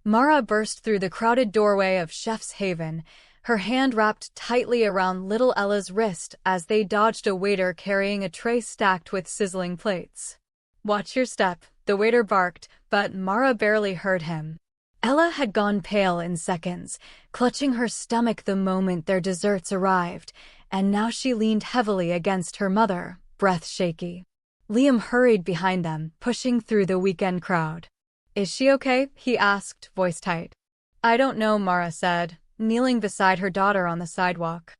Mara burst through the crowded doorway of Chef's Haven, her hand wrapped tightly around little Ella's wrist as they dodged a waiter carrying a tray stacked with sizzling plates. "Watch your step," the waiter barked, but Mara barely heard him. Ella had gone pale in seconds, clutching her stomach the moment their desserts arrived, and now she leaned heavily against her mother, breath shaky. Liam hurried behind them, pushing through the weekend crowd. "Is she okay?" he asked, voice tight. "I don't know," Mara said, kneeling beside her daughter on the sidewalk.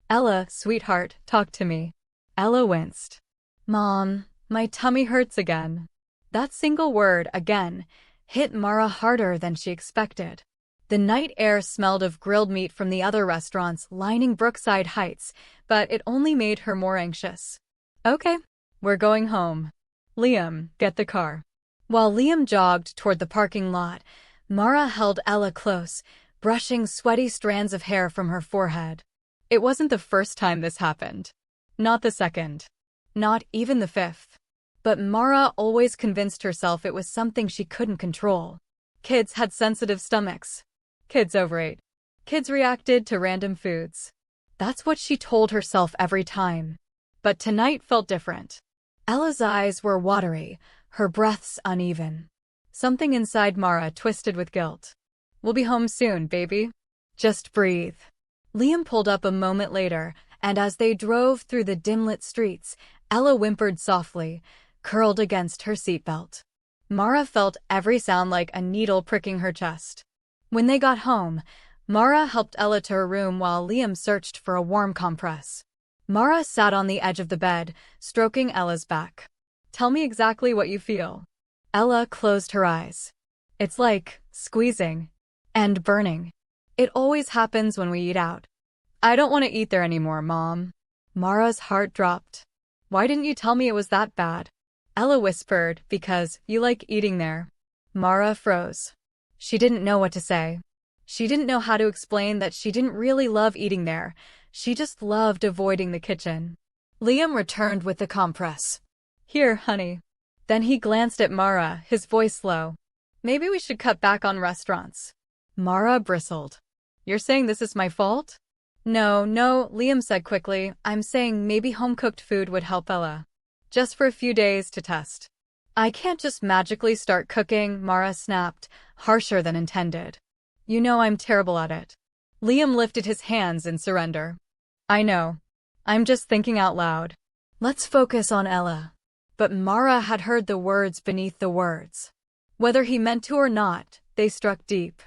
"Ella, sweetheart, talk to me." Ella winced. "Mom, my tummy hurts again." That single word, again, hit Mara harder than she expected. The night air smelled of grilled meat from the other restaurants lining Brookside Heights, but it only made her more anxious. "Okay, we're going home. Liam, get the car." While Liam jogged toward the parking lot, Mara held Ella close, brushing sweaty strands of hair from her forehead. It wasn't the first time this happened. Not the second. Not even the fifth. But Mara always convinced herself it was something she couldn't control. Kids had sensitive stomachs. Kids overate. Kids reacted to random foods. That's what she told herself every time. But tonight felt different. Ella's eyes were watery, her breaths uneven. Something inside Mara twisted with guilt. "We'll be home soon, baby. Just breathe." Liam pulled up a moment later, and as they drove through the dim-lit streets, Ella whimpered softly, curled against her seatbelt. Mara felt every sound like a needle pricking her chest. When they got home, Mara helped Ella to her room while Liam searched for a warm compress. Mara sat on the edge of the bed, stroking Ella's back. "Tell me exactly what you feel." Ella closed her eyes. "It's like squeezing and burning. It always happens when we eat out." "I don't want to eat there anymore, Mom." Mara's heart dropped. "Why didn't you tell me it was that bad?" Ella whispered, "Because you like eating there." Mara froze. She didn't know what to say. She didn't know how to explain that she didn't really love eating there. She just loved avoiding the kitchen. Liam returned with the compress. "Here, honey." Then he glanced at Mara, his voice low. "Maybe we should cut back on restaurants." Mara bristled. "You're saying this is my fault?" No, Liam said quickly. "I'm saying maybe home-cooked food would help Ella. Just for a few days to test." "I can't just magically start cooking," Mara snapped, harsher than intended. "You know I'm terrible at it." Liam lifted his hands in surrender. "I know. I'm just thinking out loud. Let's focus on Ella." But Mara had heard the words beneath the words. Whether he meant to or not, they struck deep.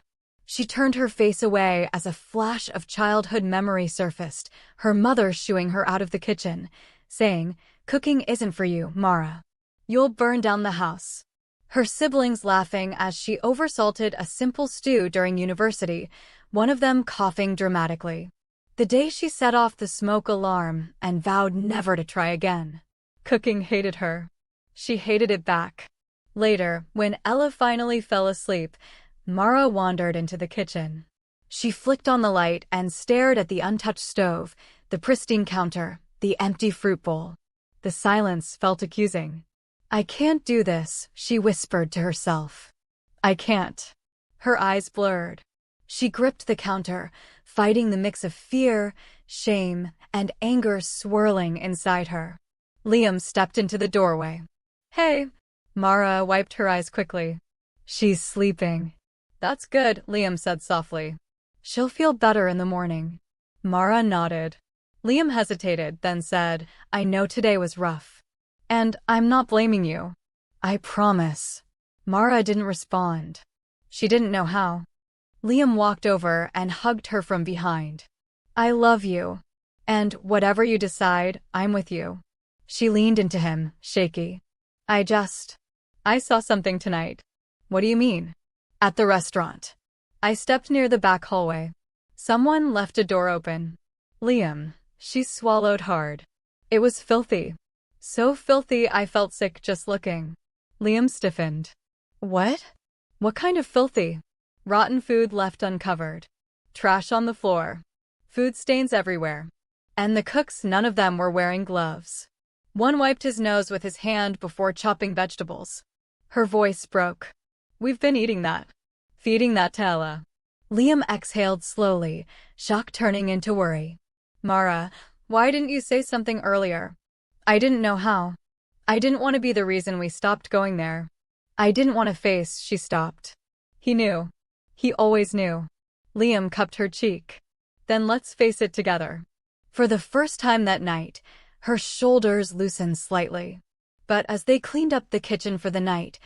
She turned her face away as a flash of childhood memory surfaced, her mother shooing her out of the kitchen, saying, "Cooking isn't for you, Mara. You'll burn down the house." Her siblings laughing as she oversalted a simple stew during university, one of them coughing dramatically. The day she set off the smoke alarm and vowed never to try again. Cooking hated her. She hated it back. Later, when Ella finally fell asleep, Mara wandered into the kitchen. She flicked on the light and stared at the untouched stove, the pristine counter, the empty fruit bowl. The silence felt accusing. "I can't do this," she whispered to herself. "I can't." Her eyes blurred. She gripped the counter, fighting the mix of fear, shame, and anger swirling inside her. Liam stepped into the doorway. "Hey." Mara wiped her eyes quickly. "She's sleeping." "That's good," Liam said softly. "She'll feel better in the morning." Mara nodded. Liam hesitated, then said, "I know today was rough. And I'm not blaming you. I promise." Mara didn't respond. She didn't know how. Liam walked over and hugged her from behind. "I love you. And whatever you decide, I'm with you." She leaned into him, shaky. I saw something tonight." "What do you mean?" "At the restaurant. I stepped near the back hallway. Someone left a door open." "Liam." She swallowed hard. "It was filthy. So filthy I felt sick just looking." Liam stiffened. "What?" "What kind of filthy?" "Rotten food left uncovered. Trash on the floor. Food stains everywhere. And the cooks, none of them were wearing gloves. One wiped his nose with his hand before chopping vegetables." Her voice broke. "We've been eating that. Feeding that to Ella. Liam exhaled slowly, shock turning into worry. Mara, why didn't you say something earlier? I didn't know how. I didn't want to be the reason we stopped going there. I didn't want to face. She stopped. He knew. He always knew. Liam cupped her cheek. Then let's face it together. For the first time that night, her shoulders loosened slightly. But as they cleaned up the kitchen for the night,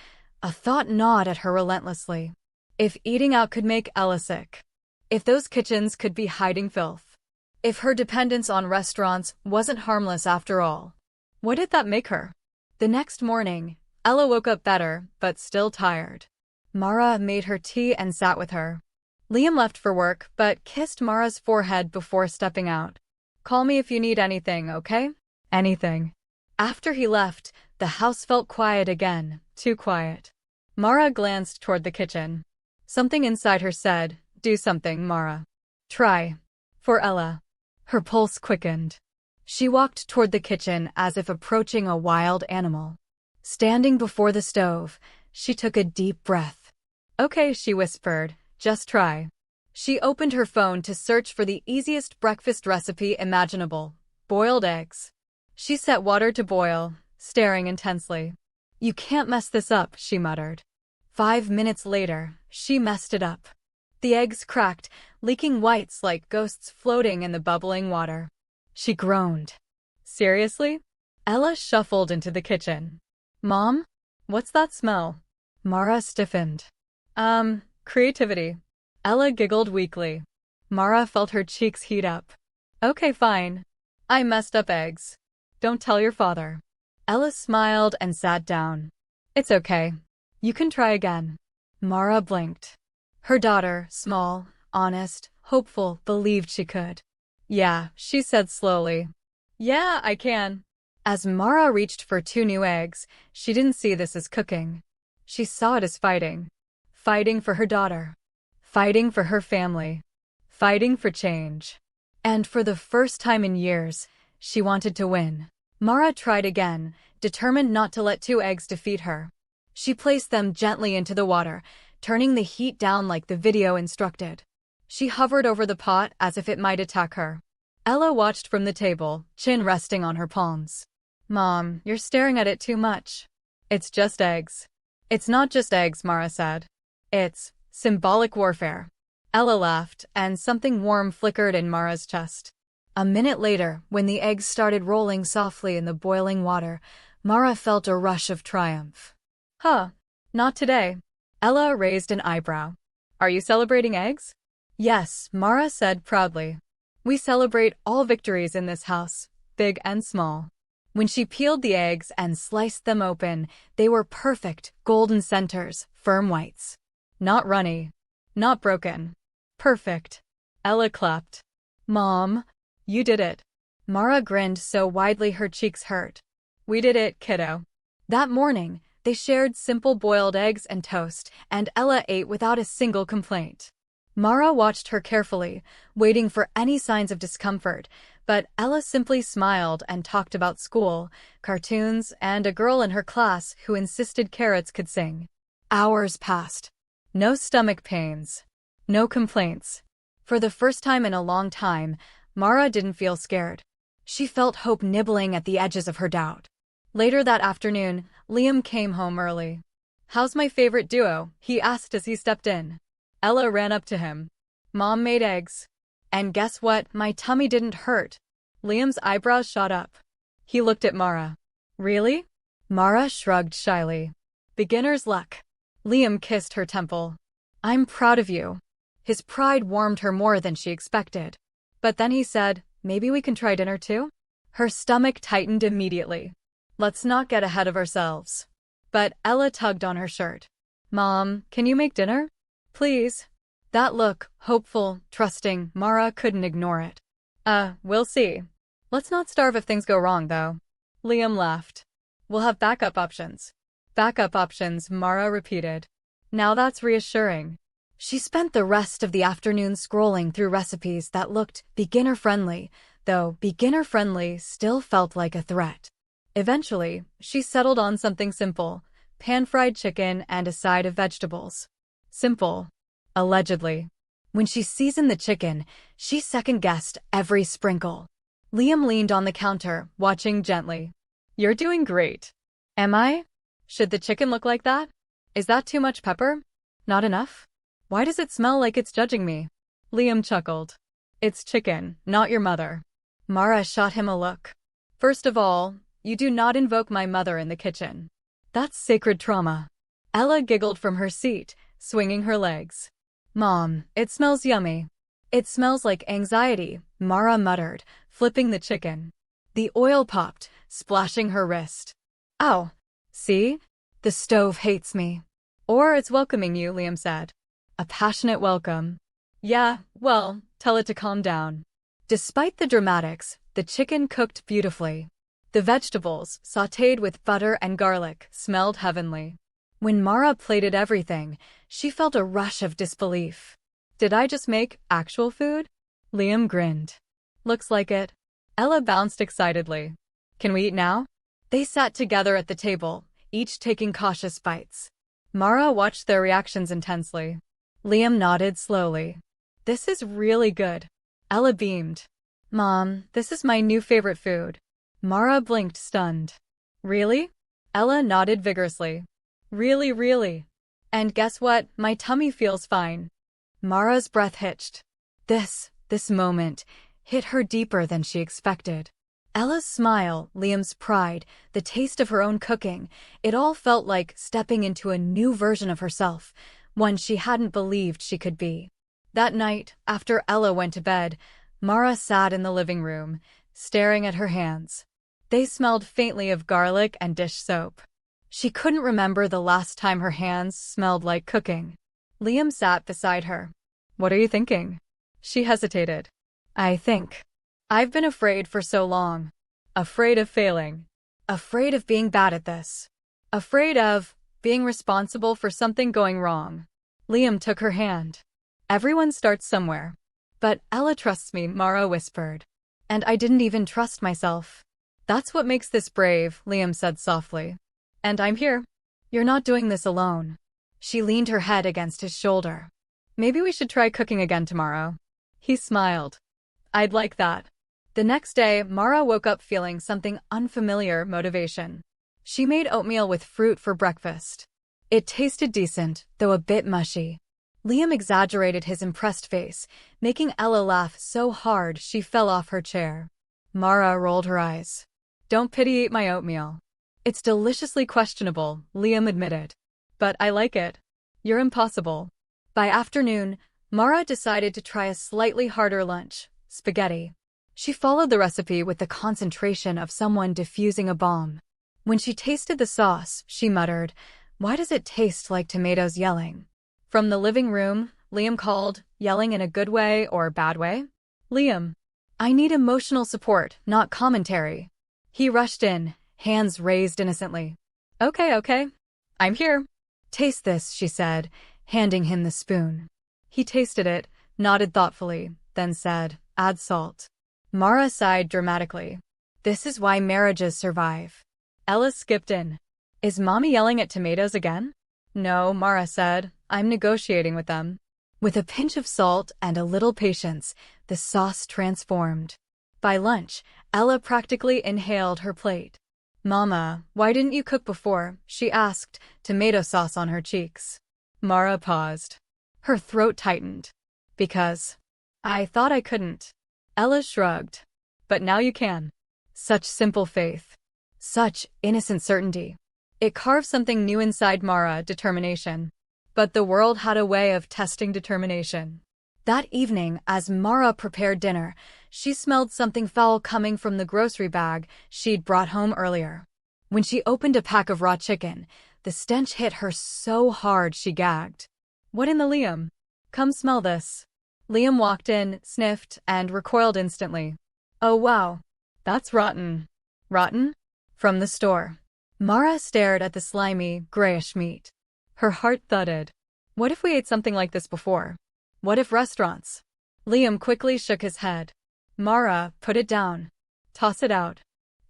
a thought gnawed at her relentlessly. If eating out could make Ella sick. If those kitchens could be hiding filth. If her dependence on restaurants wasn't harmless after all. What did that make her? The next morning, Ella woke up better, but still tired. Mara made her tea and sat with her. Liam left for work, but kissed Mara's forehead before stepping out. Call me if you need anything, okay? Anything. After he left, the house felt quiet again, too quiet. Mara glanced toward the kitchen. Something inside her said, do something, Mara. Try. For Ella. Her pulse quickened. She walked toward the kitchen as if approaching a wild animal. Standing before the stove, she took a deep breath. Okay, she whispered, just try. She opened her phone to search for the easiest breakfast recipe imaginable, boiled eggs. She set water to boil, staring intensely. You can't mess this up, she muttered. 5 minutes later, she messed it up. The eggs cracked, leaking whites like ghosts floating in the bubbling water. She groaned. Seriously? Ella shuffled into the kitchen. Mom? What's that smell? Mara stiffened. Creativity. Ella giggled weakly. Mara felt her cheeks heat up. Okay, fine. I messed up eggs. Don't tell your father. Ella smiled and sat down. It's okay. You can try again. Mara blinked. Her daughter, small, honest, hopeful, believed she could. Yeah, she said slowly. Yeah, I can. As Mara reached for 2 new eggs, she didn't see this as cooking. She saw it as fighting. Fighting for her daughter. Fighting for her family. Fighting for change. And for the first time in years, she wanted to win. Mara tried again, determined not to let 2 eggs defeat her. She placed them gently into the water, turning the heat down like the video instructed. She hovered over the pot as if it might attack her. Ella watched from the table, chin resting on her palms. Mom, you're staring at it too much. It's just eggs. It's not just eggs, Mara said. It's symbolic warfare. Ella laughed, and something warm flickered in Mara's chest. A minute later, when the eggs started rolling softly in the boiling water, Mara felt a rush of triumph. Huh, not today. Ella raised an eyebrow. Are you celebrating eggs? Yes, Mara said proudly. We celebrate all victories in this house, big and small. When she peeled the eggs and sliced them open, they were perfect, golden centers, firm whites. Not runny. Not broken. Perfect. Ella clapped. Mom, you did it. Mara grinned so widely her cheeks hurt. We did it, kiddo. That morning, they shared simple boiled eggs and toast, and Ella ate without a single complaint. Mara watched her carefully, waiting for any signs of discomfort, but Ella simply smiled and talked about school, cartoons, and a girl in her class who insisted carrots could sing. Hours passed. No stomach pains. No complaints. For the first time in a long time, Mara didn't feel scared. She felt hope nibbling at the edges of her doubt. Later that afternoon, Liam came home early. How's my favorite duo? He asked as he stepped in. Ella ran up to him. Mom made eggs. And guess what? My tummy didn't hurt. Liam's eyebrows shot up. He looked at Mara. Really? Mara shrugged shyly. Beginner's luck. Liam kissed her temple. I'm proud of you. His pride warmed her more than she expected. But then he said, maybe we can try dinner too? Her stomach tightened immediately. Let's not get ahead of ourselves. But Ella tugged on her shirt. Mom, can you make dinner? Please. That look, hopeful, trusting, Mara couldn't ignore it. We'll see. Let's not starve if things go wrong, though. Liam laughed. We'll have backup options. Backup options, Mara repeated. Now that's reassuring. She spent the rest of the afternoon scrolling through recipes that looked beginner-friendly, though beginner-friendly still felt like a threat. Eventually, she settled on something simple, pan-fried chicken and a side of vegetables. Simple. Allegedly. When she seasoned the chicken, she second-guessed every sprinkle. Liam leaned on the counter, watching gently. You're doing great. Am I? Should the chicken look like that? Is that too much pepper? Not enough? Why does it smell like it's judging me? Liam chuckled. It's chicken, not your mother. Mara shot him a look. First of all, you do not invoke my mother in the kitchen. That's sacred trauma. Ella giggled from her seat, swinging her legs. Mom, it smells yummy. It smells like anxiety, Mara muttered, flipping the chicken. The oil popped, splashing her wrist. Ow. See? The stove hates me. Or it's welcoming you, Liam said. A passionate welcome. Yeah, well, tell it to calm down. Despite the dramatics, the chicken cooked beautifully. The vegetables, sautéed with butter and garlic, smelled heavenly. When Mara plated everything, she felt a rush of disbelief. Did I just make actual food? Liam grinned. Looks like it. Ella bounced excitedly. Can we eat now? They sat together at the table, each taking cautious bites. Mara watched their reactions intensely. Liam nodded slowly. This is really good. Ella beamed. Mom, this is my new favorite food. Mara blinked, stunned. Really? Ella nodded vigorously. Really, really. And guess what? My tummy feels fine. Mara's breath hitched. This moment, hit her deeper than she expected. Ella's smile, Liam's pride, the taste of her own cooking, it all felt like stepping into a new version of herself, one she hadn't believed she could be. That night, after Ella went to bed, Mara sat in the living room, staring at her hands. They smelled faintly of garlic and dish soap. She couldn't remember the last time her hands smelled like cooking. Liam sat beside her. What are you thinking? She hesitated. I think. I've been afraid for so long. Afraid of failing. Afraid of being bad at this. Afraid of being responsible for something going wrong. Liam took her hand. Everyone starts somewhere. But Ella trusts me, Mara whispered. And I didn't even trust myself. That's what makes this brave, Liam said softly. And I'm here. You're not doing this alone. She leaned her head against his shoulder. Maybe we should try cooking again tomorrow. He smiled. I'd like that. The next day, Mara woke up feeling something unfamiliar, motivation. She made oatmeal with fruit for breakfast. It tasted decent, though a bit mushy. Liam exaggerated his impressed face, making Ella laugh so hard she fell off her chair. Mara rolled her eyes. Don't pity eat my oatmeal. It's deliciously questionable, Liam admitted. But I like it. You're impossible. By afternoon, Mara decided to try a slightly harder lunch, spaghetti. She followed the recipe with the concentration of someone defusing a bomb. When she tasted the sauce, she muttered, "Why does it taste like tomatoes yelling?" From the living room, Liam called, yelling in a good way or bad way. Liam, I need emotional support, not commentary. He rushed in, hands raised innocently. Okay. I'm here. Taste this, she said, handing him the spoon. He tasted it, nodded thoughtfully, then said, add salt. Mara sighed dramatically. This is why marriages survive. Ella skipped in. Is Mommy yelling at tomatoes again? No, Mara said. I'm negotiating with them. With a pinch of salt and a little patience, the sauce transformed. By lunch, Ella practically inhaled her plate. Mama, why didn't you cook before? She asked, tomato sauce on her cheeks. Mara paused. Her throat tightened. Because I thought I couldn't. Ella shrugged. But now you can. Such simple faith. Such innocent certainty. It carved something new inside Mara, determination. But the world had a way of testing determination. That evening, as Mara prepared dinner, she smelled something foul coming from the grocery bag she'd brought home earlier. When she opened a pack of raw chicken, the stench hit her so hard she gagged. What in the Liam? Come smell this. Liam walked in, sniffed, and recoiled instantly. Oh wow. That's rotten. Rotten? From the store. Mara stared at the slimy, grayish meat. Her heart thudded. What if we ate something like this before? What if restaurants? Liam quickly shook his head. Mara, put it down. Toss it out.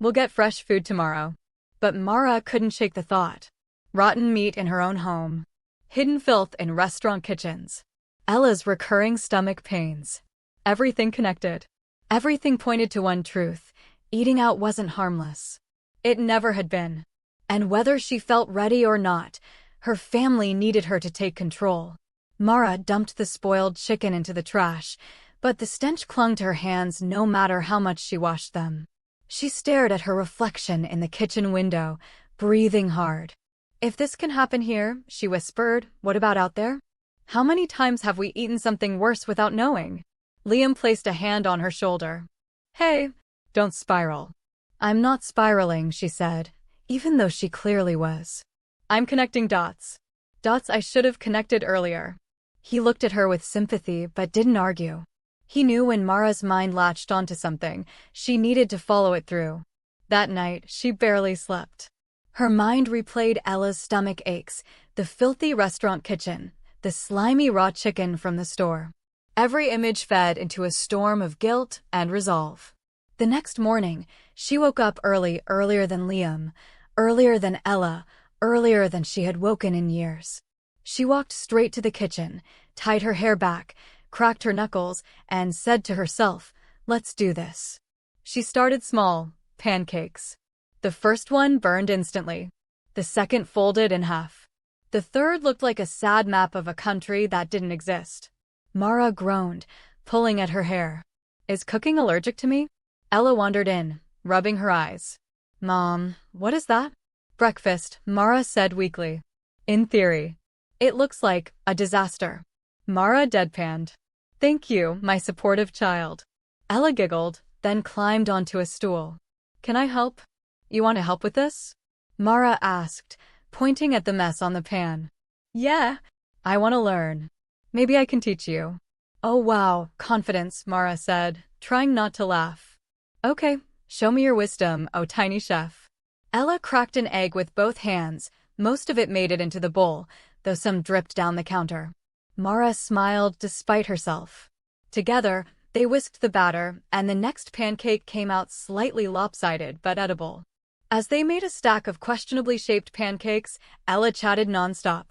We'll get fresh food tomorrow. But Mara couldn't shake the thought. Rotten meat in her own home. Hidden filth in restaurant kitchens. Ella's recurring stomach pains. Everything connected. Everything pointed to one truth: eating out wasn't harmless. It never had been. And whether she felt ready or not, her family needed her to take control. Mara dumped the spoiled chicken into the trash, but the stench clung to her hands no matter how much she washed them. She stared at her reflection in the kitchen window, breathing hard. "If this can happen here," she whispered, "what about out there? How many times have we eaten something worse without knowing?" Liam placed a hand on her shoulder. "Hey, don't spiral." "I'm not spiraling," she said, even though she clearly was. "I'm connecting dots. Dots I should have connected earlier." He looked at her with sympathy but didn't argue. He knew when Mara's mind latched onto something, she needed to follow it through. That night, she barely slept. Her mind replayed Ella's stomach aches, the filthy restaurant kitchen, the slimy raw chicken from the store. Every image fed into a storm of guilt and resolve. The next morning, she woke up early, earlier than Liam, earlier than Ella, earlier than she had woken in years. She walked straight to the kitchen, tied her hair back, cracked her knuckles, and said to herself, "Let's do this." She started small, pancakes. The first one burned instantly. The second folded in half. The third looked like a sad map of a country that didn't exist. Mara groaned, pulling at her hair. "Is cooking allergic to me?" Ella wandered in, rubbing her eyes. "Mom, what is that?" "Breakfast," Mara said weakly. "In theory. It looks like a disaster." Mara deadpanned. "Thank you, my supportive child." Ella giggled, then climbed onto a stool. "Can I help?" "You want to help with this?" Mara asked, pointing at the mess on the pan. "Yeah, I want to learn. Maybe I can teach you." "Oh wow, confidence," Mara said, trying not to laugh. "Okay, show me your wisdom, oh tiny chef." Ella cracked an egg with both hands. Most of it made it into the bowl, though some dripped down the counter. Mara smiled despite herself. Together, they whisked the batter, and the next pancake came out slightly lopsided but edible. As they made a stack of questionably shaped pancakes, Ella chatted nonstop.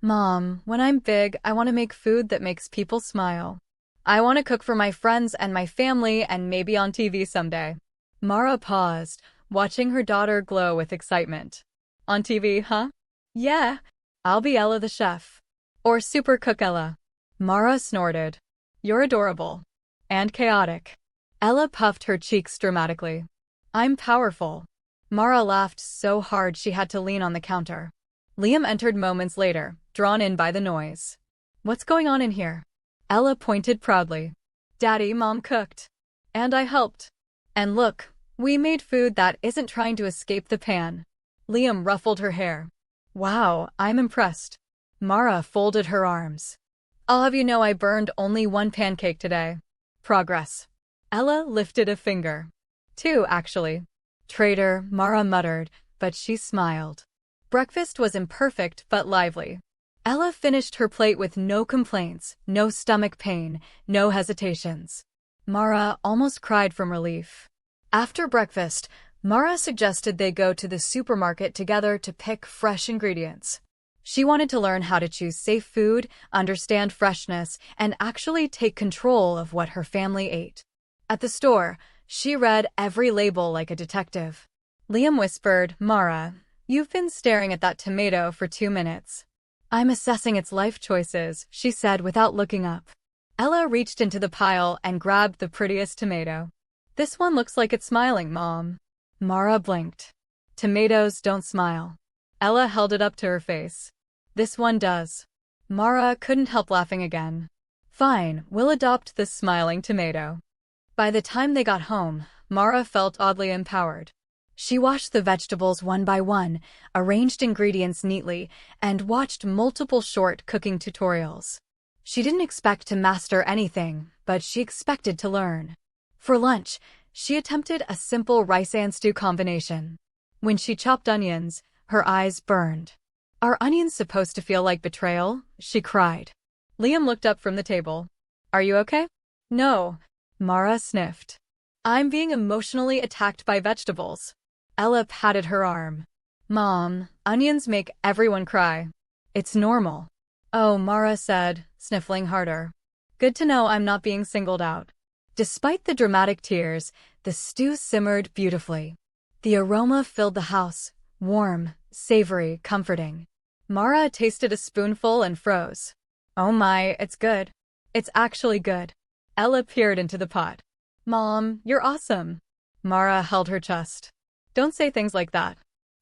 "Mom, when I'm big, I want to make food that makes people smile. I want to cook for my friends and my family and maybe on TV someday." Mara paused, watching her daughter glow with excitement. "On TV, huh?" "Yeah, I'll be Ella the chef. Or Super Cook Ella." Mara snorted. "You're adorable. And chaotic." Ella puffed her cheeks dramatically. "I'm powerful." Mara laughed so hard she had to lean on the counter. Liam entered moments later, drawn in by the noise. "What's going on in here?" Ella pointed proudly. "Daddy, Mom cooked. And I helped. And look, we made food that isn't trying to escape the pan." Liam ruffled her hair. "Wow, I'm impressed." Mara folded her arms. "I'll have you know I burned only one pancake today. Progress." Ella lifted a finger. "Two, actually." "Traitor," Mara muttered, but she smiled. Breakfast was imperfect but lively. Ella finished her plate with no complaints, no stomach pain, no hesitations. Mara almost cried from relief. After breakfast, Mara suggested they go to the supermarket together to pick fresh ingredients. She wanted to learn how to choose safe food, understand freshness, and actually take control of what her family ate. At the store, she read every label like a detective. Liam whispered, "Mara, you've been staring at that tomato for 2 minutes." "I'm assessing its life choices," she said without looking up. Ella reached into the pile and grabbed the prettiest tomato. "This one looks like it's smiling, Mom." Mara blinked. "Tomatoes don't smile." Ella held it up to her face. "This one does." Mara couldn't help laughing again. "Fine, we'll adopt this smiling tomato." By the time they got home, Mara felt oddly empowered. She washed the vegetables one by one, arranged ingredients neatly, and watched multiple short cooking tutorials. She didn't expect to master anything, but she expected to learn. For lunch, she attempted a simple rice and stew combination. When she chopped onions, her eyes burned. "Are onions supposed to feel like betrayal?" she cried. Liam looked up from the table. "Are you okay?" "No," Mara sniffed. "I'm being emotionally attacked by vegetables." Ella patted her arm. "Mom, onions make everyone cry. It's normal." Oh, Mara said, sniffling harder. Good to know I'm not being singled out. Despite the dramatic tears, the stew simmered beautifully. The aroma filled the house, warm, savory, comforting. Mara tasted a spoonful and froze. Oh my, it's good. It's actually good. Ella peered into the pot. Mom, you're awesome. Mara held her chest. Don't say things like that.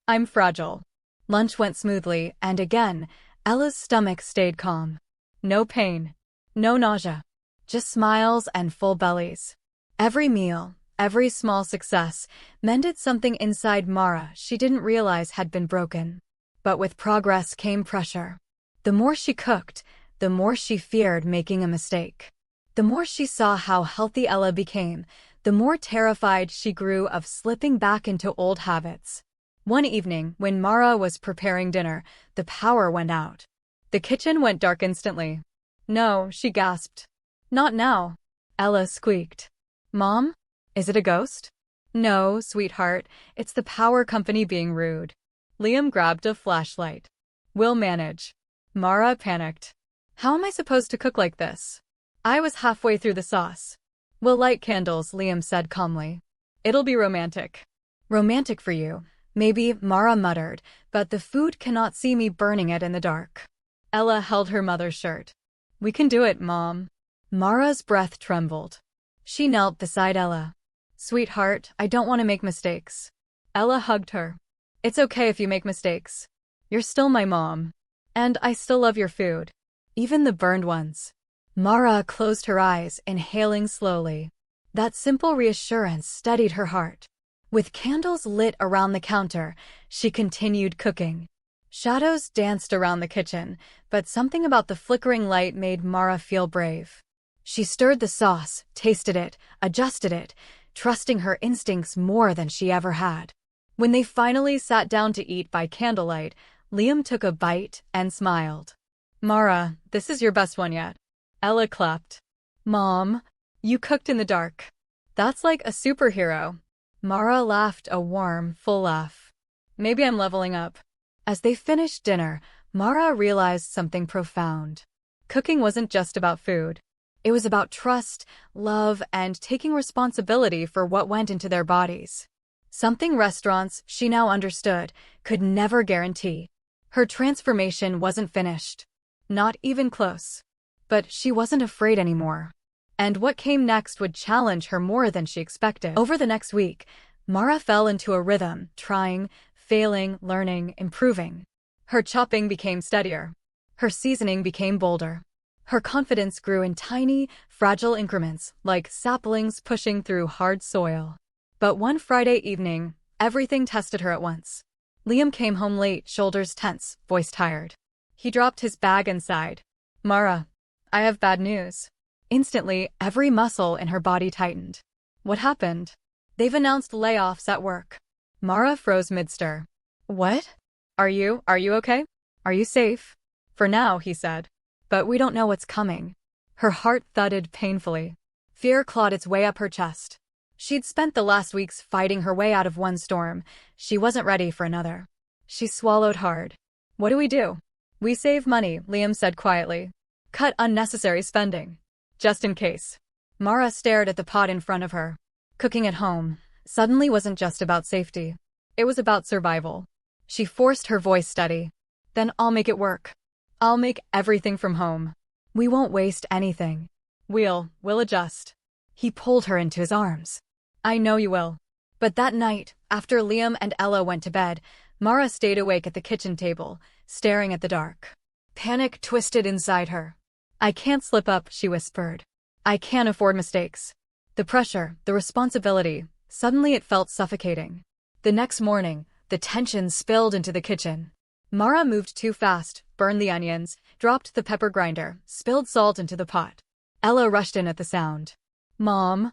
I'm fragile. Lunch went smoothly, and again, Ella's stomach stayed calm. No pain. No nausea. Just smiles and full bellies. Every meal, every small success, mended something inside Mara she didn't realize had been broken. But with progress came pressure. The more she cooked, the more she feared making a mistake. The more she saw how healthy Ella became, the more terrified she grew of slipping back into old habits. One evening, when Mara was preparing dinner, the power went out. The kitchen went dark instantly. No, she gasped. Not now. Ella squeaked. Mom? Is it a ghost? No, sweetheart, it's the power company being rude. Liam grabbed a flashlight. We'll manage. Mara panicked. How am I supposed to cook like this? I was halfway through the sauce. We'll light candles, Liam said calmly. It'll be romantic. Romantic for you, maybe, Mara muttered, but the food cannot see me burning it in the dark. Ella held her mother's shirt. We can do it, Mom. Mara's breath trembled. She knelt beside Ella. Sweetheart, I don't want to make mistakes. Ella hugged her. It's okay if you make mistakes. You're still my mom. And I still love your food. Even the burned ones. Mara closed her eyes, inhaling slowly. That simple reassurance steadied her heart. With candles lit around the counter, she continued cooking. Shadows danced around the kitchen, but something about the flickering light made Mara feel brave. She stirred the sauce, tasted it, adjusted it, trusting her instincts more than she ever had. When they finally sat down to eat by candlelight, Liam took a bite and smiled. Mara, this is your best one yet. Ella clapped. Mom, you cooked in the dark. That's like a superhero. Mara laughed a warm, full laugh. Maybe I'm leveling up. As they finished dinner, Mara realized something profound. Cooking wasn't just about food. It was about trust, love, and taking responsibility for what went into their bodies. Something restaurants, she now understood, could never guarantee. Her transformation wasn't finished. Not even close. But she wasn't afraid anymore. And what came next would challenge her more than she expected. Over the next week, Mara fell into a rhythm, trying, failing, learning, improving. Her chopping became steadier. Her seasoning became bolder. Her confidence grew in tiny, fragile increments, like saplings pushing through hard soil. But one Friday evening, everything tested her at once. Liam came home late, shoulders tense, voice tired. He dropped his bag and sighed. Mara, I have bad news. Instantly, every muscle in her body tightened. What happened? They've announced layoffs at work. Mara froze mid-stir. What? Are you okay? Are you safe? For now, he said. But we don't know what's coming. Her heart thudded painfully. Fear clawed its way up her chest. She'd spent the last weeks fighting her way out of one storm. She wasn't ready for another. She swallowed hard. What do? We save money, Liam said quietly. Cut unnecessary spending. Just in case. Mara stared at the pot in front of her. Cooking at home suddenly wasn't just about safety. It was about survival. She forced her voice steady. Then I'll make it work. I'll make everything from home. We won't waste anything. We'll adjust. He pulled her into his arms. I know you will. But that night, after Liam and Ella went to bed, Mara stayed awake at the kitchen table, staring at the dark. Panic twisted inside her. I can't slip up, she whispered. I can't afford mistakes. The pressure, the responsibility, suddenly it felt suffocating. The next morning, the tension spilled into the kitchen. Mara moved too fast, burned the onions, dropped the pepper grinder, spilled salt into the pot. Ella rushed in at the sound. Mom,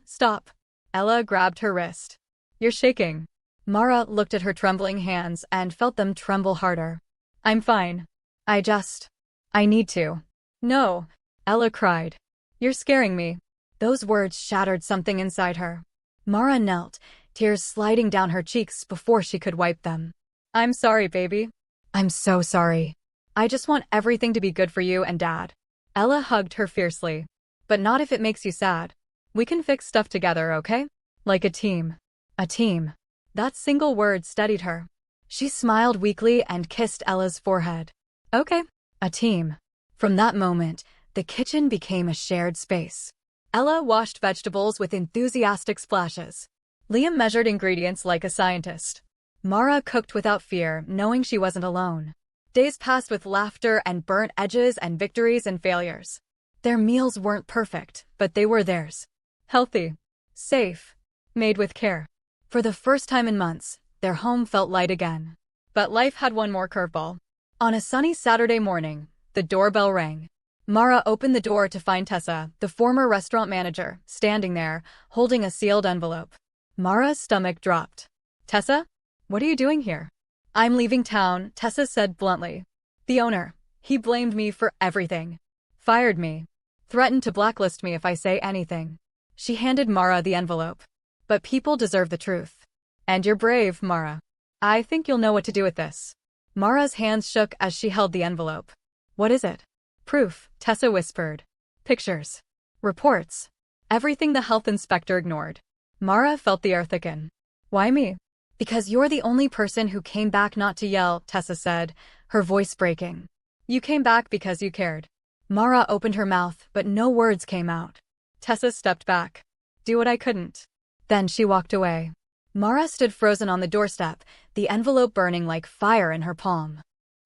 stop. Ella grabbed her wrist. You're shaking. Mara looked at her trembling hands and felt them tremble harder. I'm fine. I need to. No, Ella cried. You're scaring me. Those words shattered something inside her. Mara knelt, tears sliding down her cheeks before she could wipe them. I'm sorry, baby. I'm so sorry. I just want everything to be good for you and Dad. Ella hugged her fiercely. But not if it makes you sad. We can fix stuff together, okay? Like a team. A team. That single word steadied her. She smiled weakly and kissed Ella's forehead. Okay, a team. From that moment, the kitchen became a shared space. Ella washed vegetables with enthusiastic splashes. Liam measured ingredients like a scientist. Mara cooked without fear, knowing she wasn't alone. Days passed with laughter and burnt edges and victories and failures. Their meals weren't perfect, but they were theirs. Healthy. Safe. Made with care. For the first time in months, their home felt light again. But life had one more curveball. On a sunny Saturday morning, the doorbell rang. Mara opened the door to find Tessa, the former restaurant manager, standing there, holding a sealed envelope. Mara's stomach dropped. Tessa? What are you doing here? I'm leaving town, Tessa said bluntly. The owner. He blamed me for everything. Fired me. Threatened to blacklist me if I say anything. She handed Mara the envelope. But people deserve the truth. And you're brave, Mara. I think you'll know what to do with this. Mara's hands shook as she held the envelope. What is it? Proof, Tessa whispered. Pictures. Reports. Everything the health inspector ignored. Mara felt the air thicken. Why me? Because you're the only person who came back not to yell, Tessa said, her voice breaking. You came back because you cared. Mara opened her mouth, but no words came out. Tessa stepped back. Do what I couldn't. Then she walked away. Mara stood frozen on the doorstep, the envelope burning like fire in her palm.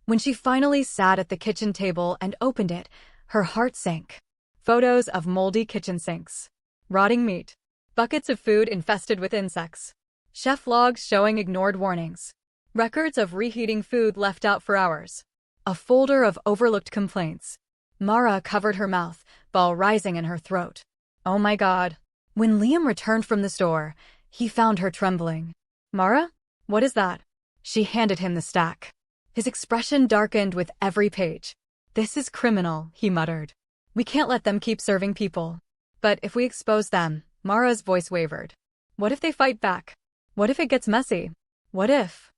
When she finally sat at the kitchen table and opened it, her heart sank. Photos of moldy kitchen sinks. Rotting meat. Buckets of food infested with insects. Chef logs showing ignored warnings. Records of reheating food left out for hours. A folder of overlooked complaints. Mara covered her mouth, ball rising in her throat. Oh my God. When Liam returned from the store, he found her trembling. Mara? What is that? She handed him the stack. His expression darkened with every page. This is criminal, he muttered. We can't let them keep serving people. But if we expose them, Mara's voice wavered. What if they fight back? What if it gets messy? What if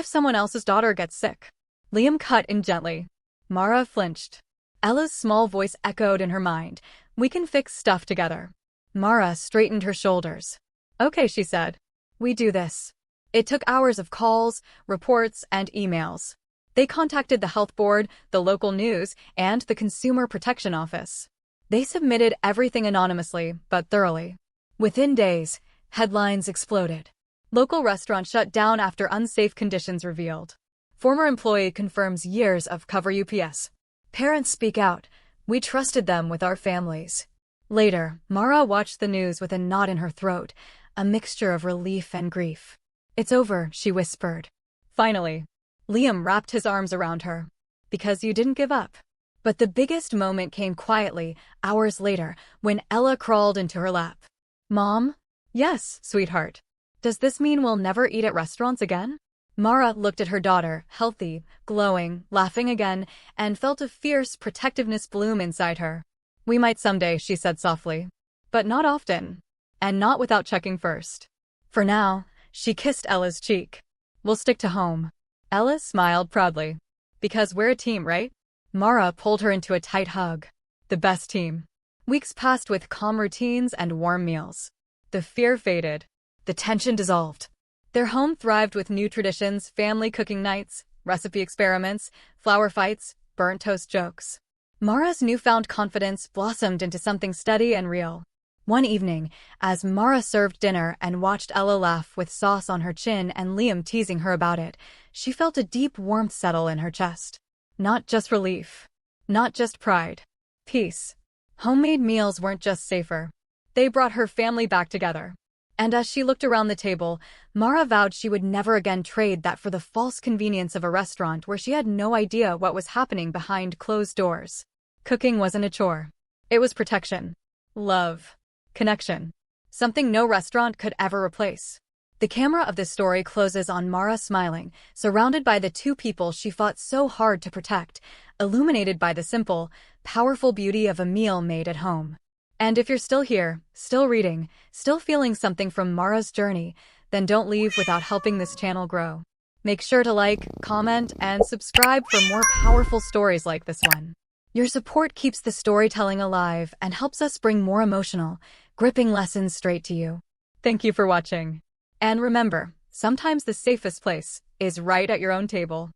someone else's daughter gets sick? Liam cut in gently. Mara flinched. Ella's small voice echoed in her mind. We can fix stuff together. Mara straightened her shoulders. Okay, she said. We do this. It took hours of calls, reports, and emails. They contacted the health board, the local news, and the Consumer Protection Office. They submitted everything anonymously, but thoroughly. Within days, headlines exploded. Local restaurant shut down after unsafe conditions revealed. Former employee confirms years of cover UPS. Parents speak out. We trusted them with our families. Later, Mara watched the news with a knot in her throat, a mixture of relief and grief. It's over, she whispered. Finally. Liam wrapped his arms around her. Because you didn't give up. But the biggest moment came quietly, hours later, when Ella crawled into her lap. Mom? Yes, sweetheart. Does this mean we'll never eat at restaurants again? Mara looked at her daughter, healthy, glowing, laughing again, and felt a fierce protectiveness bloom inside her. We might someday, she said softly. But not often. And not without checking first. For now, she kissed Ella's cheek. We'll stick to home. Ella smiled proudly. Because we're a team, right? Mara pulled her into a tight hug. The best team. Weeks passed with calm routines and warm meals. The fear faded. The tension dissolved. Their home thrived with new traditions, family cooking nights, recipe experiments, flour fights, burnt toast jokes. Mara's newfound confidence blossomed into something steady and real. One evening, as Mara served dinner and watched Ella laugh with sauce on her chin and Liam teasing her about it, she felt a deep warmth settle in her chest. Not just relief. Not just pride. Peace. Homemade meals weren't just safer. They brought her family back together. And as she looked around the table, Mara vowed she would never again trade that for the false convenience of a restaurant where she had no idea what was happening behind closed doors. Cooking wasn't a chore. It was protection. Love. Connection. Something no restaurant could ever replace. The camera of this story closes on Mara smiling, surrounded by the two people she fought so hard to protect, illuminated by the simple, powerful beauty of a meal made at home. And if you're still here, still reading, still feeling something from Mara's journey, then don't leave without helping this channel grow. Make sure to like, comment, and subscribe for more powerful stories like this one. Your support keeps the storytelling alive and helps us bring more emotional, gripping lessons straight to you. Thank you for watching. And remember, sometimes the safest place is right at your own table.